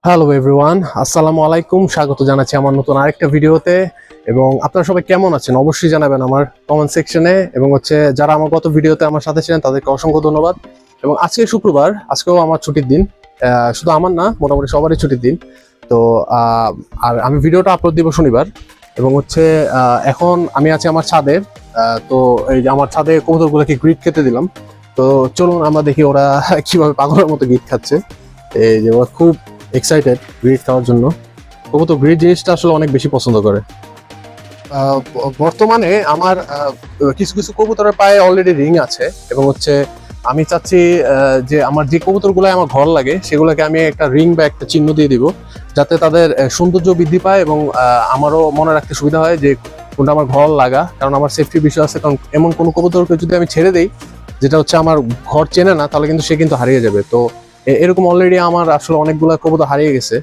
Hello everyone, আসসালামু আলাইকুম। স্বাগত জানাচ্ছি আমার নতুন আরেকটা ভিডিওতে। এবং আপনারা সবাই কেমন আছেন অবশ্যই জানাবেন আমার কমেন্ট সেকশনে। এবং যারা আমার গত ভিডিওতে আমার সাথে ছিলেন তাদেরকে অসংখ্য ধন্যবাদ। এবং আজকে শুক্রবার, আজকেও আমার ছুটির দিন। শুধু আমার না, মোটামুটি সবারই ছুটির দিন। তো আর আমি ভিডিওটা আপলোড দিব শনিবার। এবং এখন আমি আছি আমার ছাদে। তো এই যে আমার ছাদে কবুতরগুলোকে গ্রিট খেতে দিলাম। তো চলুন আমরা দেখি ওরা কিভাবে পাগলের মতো গ্রিট খাচ্ছে। এই যে ওরা খুব এক্সাইটেড গ্রিড খাওয়ার জন্য। কবুতর গ্রিড জিনিসটা আসলে অনেক বেশি পছন্দ করে। বর্তমানে আমার কিছু কিছু কবুতরের পায়ে অলরেডি রিং আছে। এবং আমি চাচ্ছি যে আমার যে কবুতরগুলো আমার ঘর লাগে সেগুলোকে আমি একটা রিং বা একটা চিহ্ন দিয়ে দিব, যাতে তাদের সৌন্দর্য বৃদ্ধি পায় এবং আমারও মনে রাখতে সুবিধা হয় যে কোনটা আমার ঘর লাগা। কারণ আমার সেফটির বিষয় আছে। কারণ এমন কোনো কবুতরকে যদি আমি ছেড়ে দিই যেটা আমার ঘর চেনে না, তাহলে কিন্তু সে কিন্তু হারিয়ে যাবে। তো এরকম অলরেডি আমার আসলে অনেকগুলো কবুতর হারিয়ে গেছে।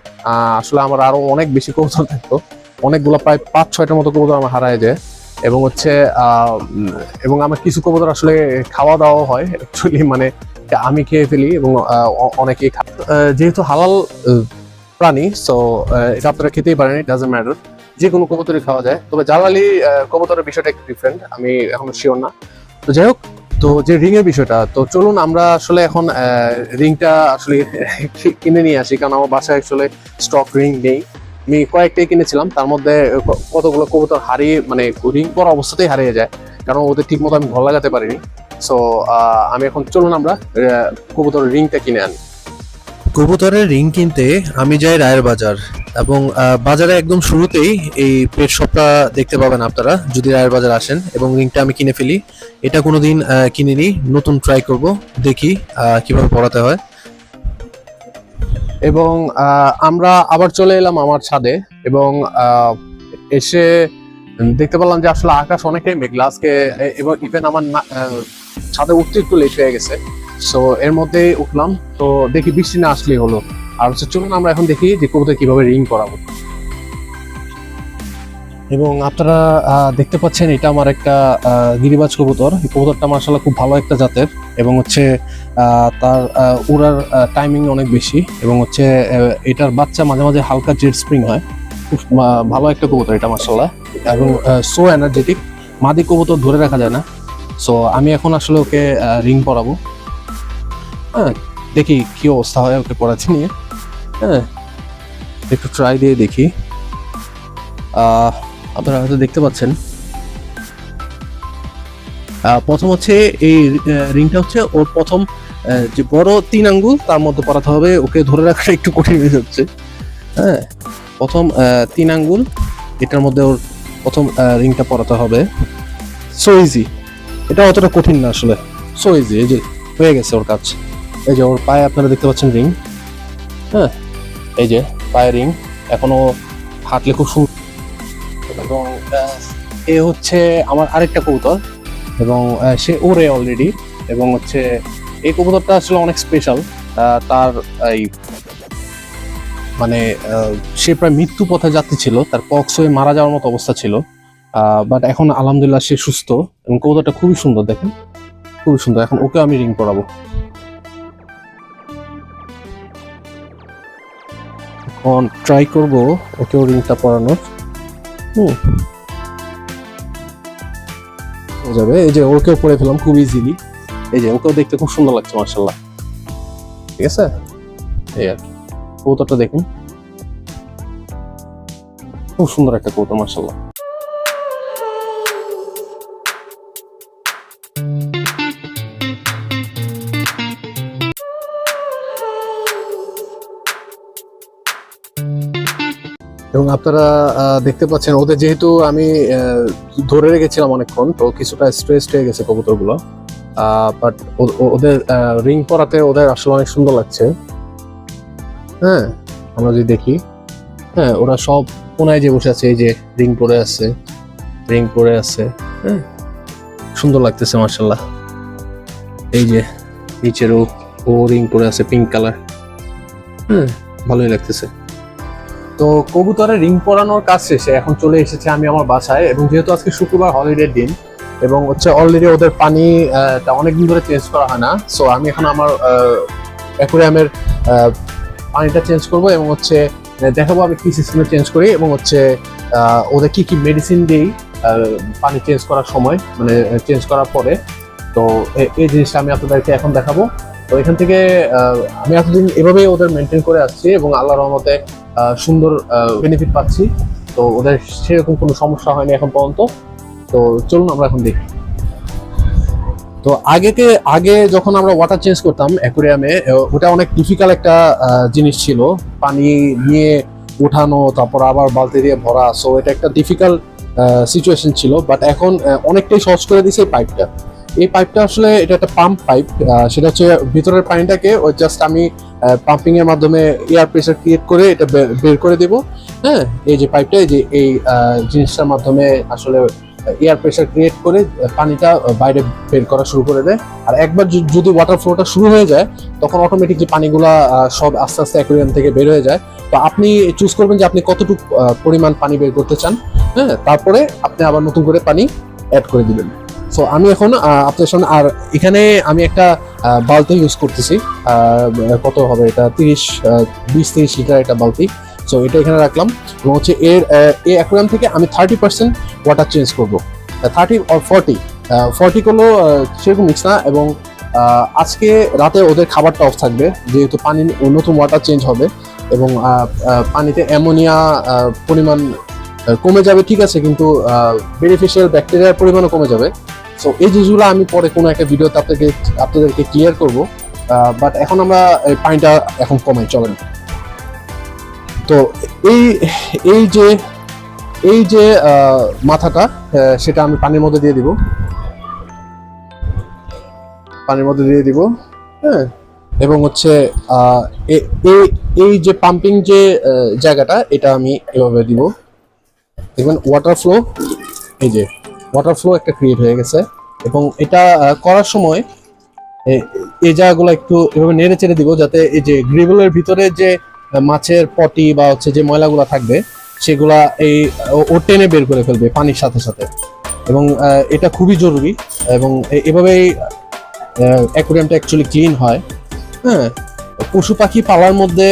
আসলে আমার আরো অনেক বেশি কবুতর থাকতো, অনেকগুলো প্রায় 5-6টার মতো কবুতর আমার হারায় যায়। এবং এবং আমার কিছু কবুতর আসলে খাওয়া দাওয়া হয় অ্যাকচুয়ালি, মানে আমি খেয়ে ফেলি এবং অনেকেই খায়। যেহেতু হালাল প্রাণী, সো এটা আপনারা খেতেই পারেন, ইট ডাজন্ট ম্যাটার। যে কোনো কবুতরই খাওয়া যায়, তবে জালালি কবুতরের বিষয়টা একটু ডিফারেন্ট, আমি এখনো শিওর না। তো যাই হোক, তো যে রিং এর বিষয়টা, তো চলুন আমরা আসলে এখন রিংটা আসলে কিনে নিয়ে আসি। কারণ আমার বাসায় আসলে স্টক রিং নেই। আমি কয়েকটাই কিনেছিলাম, তার মধ্যে কতগুলো কবুতর হারিয়ে, মানে রিং পরা অবস্থাতেই হারিয়ে যায়, কারণ ওদের ঠিক মতো আমি ঘর লাগাতে পারিনি। সো আমি এখন চলুন আমরা কবুতরের রিংটা কিনে আনি। কবুতরের রিং কিনতে আমি যাই রায়ের বাজার, এবং বাজারে একদম শুরুতেই এই পেট শপটা দেখতে পাবেন আপনারা যদি রায়ের বাজার আসেন, এবং রিংটা আমি কিনে ফেলি। এটা কোনোদিন কিনিনি, নতুন ট্রাই করব, দেখি কিভাবে পড়াতে হয়। এবং আমরা আবার চলে এলাম আমার ছাদে। এবং এসে দেখতে পেলাম যে আসলে আকাশ অনেকটাই মেঘলা আজকে। এবং ইভেন আমার ছাদে উঠতে একটু লেট হয়ে গেছে। সো এর মধ্যে উঠলাম, তো দেখি বৃষ্টি না আসলেই হলো। আর চলুন আমরা এখন দেখি যে কবুতর কিভাবে রিং করাবো। এবং আপনারা দেখতে পাচ্ছেন, এটা আমার একটা গিরিবাজ কবুতর। এই কবুতরটা মাশাআল্লাহ খুব ভালো একটা জাতের। এবং তার উড়ার টাইমিং অনেক বেশি। এবং এটার বাচ্চা মাঝে মাঝে হালকা জেড স্প্রিং হয়। খুব ভালো একটা কবুতর এটা মাশাআল্লাহ। এবং সো এনার্জেটিক, মাদি কবুতর ধরে রাখা যায় না। সো আমি এখন আসলে ওকে রিং পরাবো। হ্যাঁ, দেখি কি অবস্থা হয় ওকে পড়াচ্ছি নিয়ে। হ্যাঁ, একটু ট্রাই দিয়ে দেখি। আপনারা হয়তো দেখতে পাচ্ছেন, প্রথম এই রিংটা ওর প্রথম যে বড় 3 আঙ্গুল তার মধ্যে পরাতে হবে। ওকে ধরে রাখাটা একটু কঠিন হয়ে যাচ্ছে। হ্যাঁ, প্রথম 3 আঙ্গুল, এটার মধ্যে ওর প্রথম রিংটা পরাতে হবে। সো ইজি, এটা অতটা কঠিন না আসলে, সো ইজি। এই যে হয়ে গেছে ওর কাজ। এই যে ওর পায়ে আপনারা দেখতে পাচ্ছেন রিং। হ্যাঁ, এই যে পায়ে রিং, এখনো হাঁটলে খুব সুন্দর। এবং এ আমার আরেকটা কবুতর, এবং সে ওরে অলরেডি। এবং এই কবুতরটা আসলে অনেক স্পেশাল। তার এই মানে সে প্রায় মৃত্যু পথে যাত্রী ছিল, তার পক্স হয়ে মারা যাওয়ার মতো অবস্থা ছিল। বাট এখন আলহামদুলিল্লাহ সে সুস্থ। এবং কবুতরটা খুবই সুন্দর, দেখেন খুবই সুন্দর। এখন ওকে আমি রিং পরাবো। এখন ট্রাই করবো ওকেও রিংটা পরানোর। যাবে। এই যে ওকেও পরে ফেলাম খুব ইজিলি। এই যে ওকেও দেখতে খুব সুন্দর লাগছে মাশাআল্লাহ। ঠিক আছে, এই আর কি। কবুতরটা দেখুন, খুব সুন্দর একটা কবুতর মাশাআল্লাহ। এবং আপনারা দেখতে পাচ্ছেন, ওদের যেহেতু আমি ধরে রেখেছিলাম অনেকক্ষণ, তো কিছুটা স্ট্রেসড হয়ে গেছে কবুতরগুলো। বাট ওদের রিং পরাতে ওদের আসলে অনেক সুন্দর লাগছে। হ্যাঁ, আমরা যদি দেখি, হ্যাঁ ওরা সব কোনায় যে বসে আছে, এই যে রিং পরে আছে, রিং পরে আছে। হ্যাঁ, সুন্দর লাগতেছে মাশাআল্লাহ। এই যে নিচেরও ও রিং পরে আছে, পিঙ্ক কালার। হ্যাঁ, ভালোই লাগতেছে। তো কবুতরের রিং পরানোর কাজ শেষে এখন চলে এসেছে আমি আমার বাসায়। এবং যেহেতু আজকে শুক্রবার, হলিডের দিন, এবং অলরেডি ওদের পানি অনেকদিন ধরে চেঞ্জ করা হয় না। সো আমি এখন আমার অ্যাকুরিয়ামের পানিটা চেঞ্জ করব এবং হচ্ছে দেখাবো আমি কি সিস্টেমে চেঞ্জ করি এবং হচ্ছে ওদের কি কি মেডিসিন দিই পানি চেঞ্জ করার সময়, মানে চেঞ্জ করার পরে। তো এই জিনিসটা আমি আপনাদেরকে এখন দেখাবো। তো এখান থেকে আমি এতদিন এভাবেই ওদের মেনটেন করে আসছি এবং আল্লাহর রহমতে সুন্দর বেনিফিট পাচ্ছি। তো ওদের সেরকম কোনো সমস্যা হয়নি এখন পর্যন্ত। তো চলুন আমরা এখন দেখি। তো আগে যখন আমরা ওয়াটার চেঞ্জ করতাম অ্যাকুরিয়ামে, ওটা অনেক ডিফিকাল্ট একটা জিনিস ছিল, পানি নিয়ে উঠানো তারপর আবার বালতি দিয়ে ভরা। সো এটা একটা ডিফিকাল্ট সিচুয়েশন ছিল, বাট এখন অনেকটাই সহজ করে দিয়েছে এই পাইপটা আসলে এটা একটা পাম্প পাইপ। সেটা হচ্ছে ভিতরের পানিটাকে ওই জাস্ট আমি পাম্পিং এর মাধ্যমে এয়ার প্রেসার ক্রিয়েট করে এটা বের করে দেব। হ্যাঁ, এই যে পাইপটা, এই যে এই জিনিসটার মাধ্যমে আসলে এয়ার প্রেসার ক্রিয়েট করে পানিটা বাইরে বের করা শুরু করে দেয়। আর একবার যদি ওয়াটার ফ্লোটা শুরু হয়ে যায় তখন অটোমেটিকলি পানিগুলা সব আস্তে আস্তে অ্যাকুয়ারিয়াম থেকে বের হয়ে যায়। তো আপনি চুজ করবেন যে আপনি কতটুকু পরিমাণ পানি বের করতে চান। হ্যাঁ, তারপরে আপনি আবার নতুন করে পানি অ্যাড করে দিবেন। সো আমি এখন আপনার সামনে, আর এখানে আমি একটা বালতি ইউজ করতেছি। কত হবে এটা, 20-30 লিটার একটা বালতি। সো এটা এখানে রাখলাম এবং হচ্ছে এই অ্যাকুয়ারিয়াম থেকে আমি 30% ওয়াটার চেঞ্জ করবো। 30 or 40 করলেও সেরকম মিক্স না। এবং আজকে রাতে ওদের খাবারটা অফ থাকবে, যেহেতু পানি নতুন ওয়াটার চেঞ্জ হবে এবং পানিতে অ্যামোনিয়া পরিমাণ কমে যাবে, ঠিক আছে, কিন্তু বেনিফিশিয়াল ব্যাকটেরিয়ার পরিমাণও কমে যাবে। সো এই জিনিসগুলো আমি পরে কোনো একটা ভিডিওতে আপনাদেরকে ক্লিয়ার করব। বাট এখন আমরা পানিটা এখন কমাই, চলেন। তো এই যে মাথাটা, সেটা আমি পানির মধ্যে দিয়ে দিব। হ্যাঁ, এবং হচ্ছে এই যে পাম্পিং যে জায়গাটা, এটা আমি এভাবে দিব। দেখবেন ওয়াটার ফ্লো, এই যে ওয়াটার ফ্লো একটা ক্রিয়েট হয়ে গেছে। এবং এটা করার সময় এই জায়গাগুলো একটু এভাবে নেড়ে চেড়ে দিব, যাতে এই যে গ্রিবলের ভিতরে যে মাছের পটি বা হচ্ছে যে ময়লাগুলো থাকবে সেগুলা ও টেনে বের করে ফেলবে পানির সাথে সাথে। এবং এটা খুবই জরুরি। এবং এভাবেই অ্যাকুয়ারিয়ামটা অ্যাকচুয়ালি ক্লিন হয়। হ্যাঁ, পশু পাখি পালার মধ্যে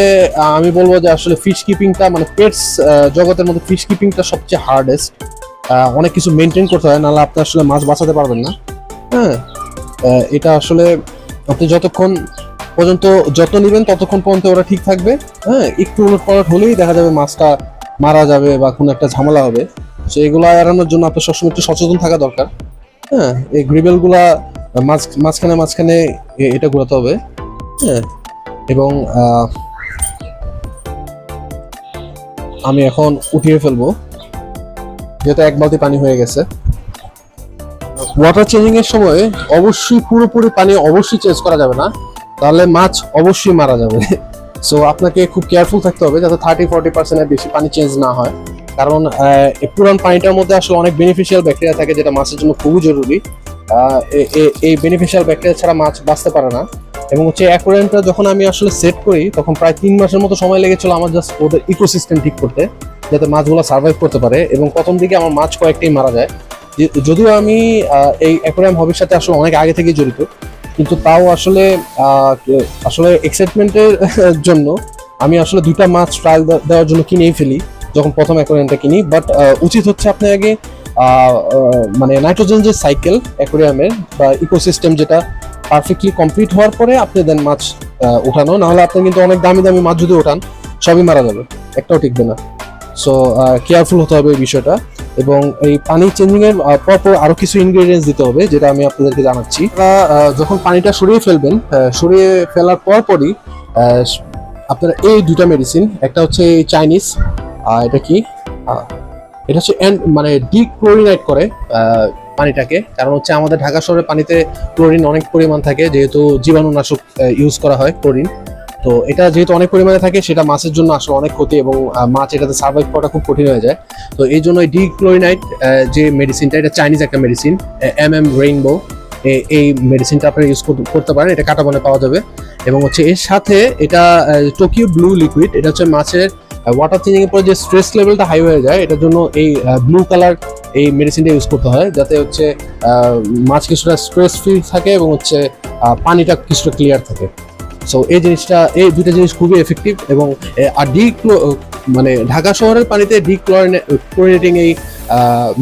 আমি বলবো যে আসলে ফিশ কিপিংটা, মানে পেটস জগতের মধ্যে ফিশ কিপিংটা সবচেয়ে হার্ডেস্ট। অনেক কিছু মেনটেন করতে হয়, নাহলে আপনি আসলে মাছ বাঁচাতে পারবেন না। হ্যাঁ, এটা আসলে আপনি যতক্ষণ পর্যন্ত যত্ন নেবেন ততক্ষণ পর্যন্ত ওরা ঠিক থাকবে। হ্যাঁ, একটু উলটপালট হলেই দেখা যাবে মাছটা মারা যাবে বা কোনো একটা ঝামেলা হবে। সো এগুলো এড়ানোর জন্য আপনার সবসময় একটু সচেতন থাকা দরকার। হ্যাঁ, এই গ্রিবেলগুলা মাঝখানে এটা ঘোরাতে হবে। হ্যাঁ, এবং আমি এখন উঠিয়ে ফেলবো, যেহেতু এক বালতি পানি হয়ে গেছে। ওয়াটার চেঞ্জিং এর সময় অবশ্যই পুরোপুরি পানি অবশ্যই চেঞ্জ করা যাবে না, তাহলে মাছ অবশ্যই মারা যাবে। সো আপনাকে খুব কেয়ারফুল থাকতে হবে যাতে 30-40% এর বেশি পানি চেঞ্জ না হয়। কারণ পুরান পানিটার মধ্যে আসলে অনেক বেনিফিশিয়াল ব্যাকটেরিয়া থাকে, যেটা মাছের জন্য খুবই জরুরি। এই বেনিফিশিয়াল ব্যাকটেরিয়া ছাড়া মাছ বাঁচতে পারে না। এবং হচ্ছে অ্যাকুয়ারিয়ামটা যখন আমি আসলে সেট করি তখন প্রায় 3 মাসের মতো সময় লেগেছিল আমার জাস্ট ওদের ইকোসিস্টেম ঠিক করতে, যাতে মাছগুলো সার্ভাইভ করতে পারে। এবং প্রথম দিকে আমার মাছ কয়েকটাই মারা যায়। যদিও আমি এই অ্যাকুয়ারিয়াম হবির সাথে আসলে অনেক আগে থেকেই জড়িত, কিন্তু তাও আসলে এক্সাইটমেন্টের জন্য আমি আসলে 2টা মাছ ট্রায়াল দেওয়ার জন্য কিনেই ফেলি যখন প্রথম অ্যাকুয়ারিয়ামটা কিনি। বাট উচিত হচ্ছে আপনি আগে মানে নাইট্রোজেন যে সাইকেল অ্যাকুয়ারিয়ামের বা ইকোসিস্টেম, যেটা পারফেক্টলি কমপ্লিট হওয়ার পরে আপনি দেন মাছ ওঠানো। নাহলে আপনি কিন্তু অনেক দামি দামি মাছ যদি ওঠান সবই মারা যাবে, একটাও টিকবে না। সো কেয়ারফুল হতে হবে এই বিষয়টা। এবং এই পানি চেঞ্জিং এর পরপর আরো কিছু ইনগ্রেডিয়েন্টস দিতে হবে, যেটা আমি আপনাদেরকে জানাচ্ছি। যখন পানিটা সরিয়ে ফেলবেন, সরিয়ে ফেলার পরপরই আপনারা এই 2টা মেডিসিন, একটা হচ্ছে চাইনিজ, এটা কি, এটা হচ্ছে মানে ডিক্লোরিনেট করে পানিটাকে। কারণ হচ্ছে আমাদের ঢাকা শহরের পানিতে ক্লোরিন অনেক পরিমাণ থাকে, যেহেতু জীবাণুনাশক ইউজ করা হয় ক্লোরিন। তো এটা যেহেতু অনেক পরিমাণে থাকে, সেটা মাছের জন্য আসলে অনেক ক্ষতি এবং মাছ এটাতে সার্ভাইভ করাটা খুব কঠিন হয়ে যায়। তো এই জন্য ডিক্লোরিনাইট যে মেডিসিনটা, এটা চাইনিজ একটা মেডিসিন, রেইনবো। এই মেডিসিনটা আপনারা ইউজ করতে পারেন, এটা কাটাবনে পাওয়া যাবে। এবং হচ্ছে এর সাথে এটা টোকিও ব্লু লিকুইড, এটা হচ্ছে মাছের ওয়াটার চেঞ্জিং এর পরে যে স্ট্রেস লেভেলটা হাই হয়ে যায়, এটার জন্য এই ব্লু কালার এই মেডিসিনটা ইউজ করতে হয়, যাতে হচ্ছে মাছ কিছুটা স্ট্রেস ফ্রি থাকে এবং হচ্ছে পানিটা কিছুটা ক্লিয়ার থাকে। সো এই জিনিসটা, এই দুইটা জিনিস খুবই এফেক্টিভ। এবং আর মানে ঢাকা শহরের পানিতে ডিক্লোরিনেটিং এই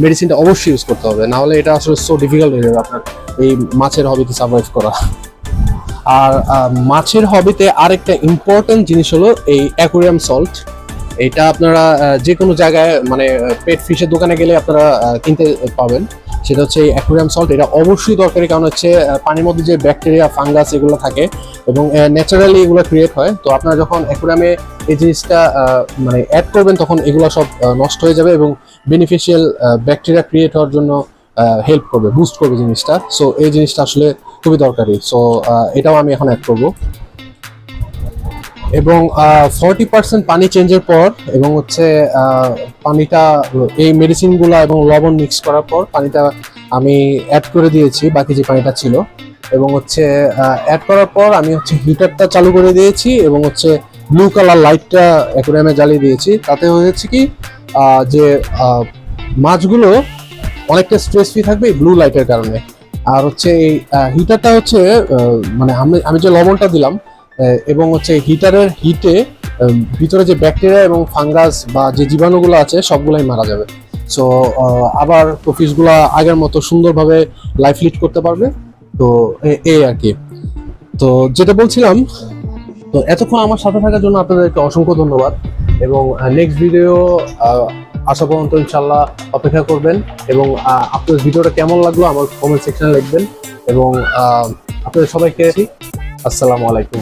মেডিসিনটা অবশ্যই ইউজ করতে হবে, না হলে এটা আসলে সো ডিফিকাল্ট হয়ে যাবে আপনার এই মাছের হবিতে সার্ভাইভ করা। আর মাছের হবিতে আরেকটা ইম্পর্টেন্ট জিনিস হলো এই অ্যাকোয়ারিয়াম সল্ট। এটা আপনারা যে কোনো জায়গায় মানে পেট ফিশের দোকানে গেলে আপনারা কিনতে পাবেন। সেটা হচ্ছে এই অ্যাকোয়ারিয়াম সল্ট। এটা অবশ্যই দরকারি, কারণ হচ্ছে পানির মধ্যে যে ব্যাকটেরিয়া ফাঙ্গাস এগুলো থাকে এবং ন্যাচারালি এগুলো ক্রিয়েট হয়। তো আপনারা যখন অ্যাকোয়ারিয়ামে এই জিনিসটা মানে অ্যাড করবেন তখন এগুলো সব নষ্ট হয়ে যাবে এবং বেনিফিশিয়াল ব্যাকটেরিয়া ক্রিয়েট হওয়ার জন্য হেল্প করবে, বুস্ট করবে জিনিসটা। সো এই জিনিসটা আসলে খুবই দরকারি। সো এটাও আমি এখন অ্যাড করবো। এবং 40% পানি চেঞ্জের পর এবং হচ্ছে পানিটা এই মেডিসিনগুলো এবং লবণ মিক্স করার পর পানিটা আমি অ্যাড করে দিয়েছি, বাকি যে পানিটা ছিল। এবং হচ্ছে অ্যাড করার পর আমি হচ্ছে হিটারটা চালু করে দিয়েছি এবং হচ্ছে ব্লু কালার লাইটটা অ্যাকোয়ারিয়ামে জ্বালিয়ে দিয়েছি। তাতে হয়েছে কি যে মাছগুলো অনেকটা স্ট্রেস ফ্রি থাকবে এই ব্লু লাইটের কারণে। আর হচ্ছে এই হিটারটা হচ্ছে মানে আমি যে লবণটা দিলাম এবং হচ্ছে হিটারের হিটে ভিতরে যে ব্যাকটেরিয়া এবং ফাঙ্গাস বা যে জীবাণুগুলো আছে সবগুলাই মারা যাবে। সো আবার তো ফিশগুলা আগের মতো সুন্দরভাবে লাইফ লিড করতে পারবে। তো এই আর কি। তো যেটা বলছিলাম, তো এতক্ষণ আমার সাথে থাকার জন্য আপনাদেরকে অসংখ্য ধন্যবাদ। এবং নেক্সট ভিডিও আসা পর্যন্ত ইনশাল্লাহ অপেক্ষা করবেন। এবং আপনাদের ভিডিওটা কেমন লাগলো আমার কমেন্ট সেকশনে লিখবেন। এবং আপনাদের সবাইকে আসসালামু আলাইকুম।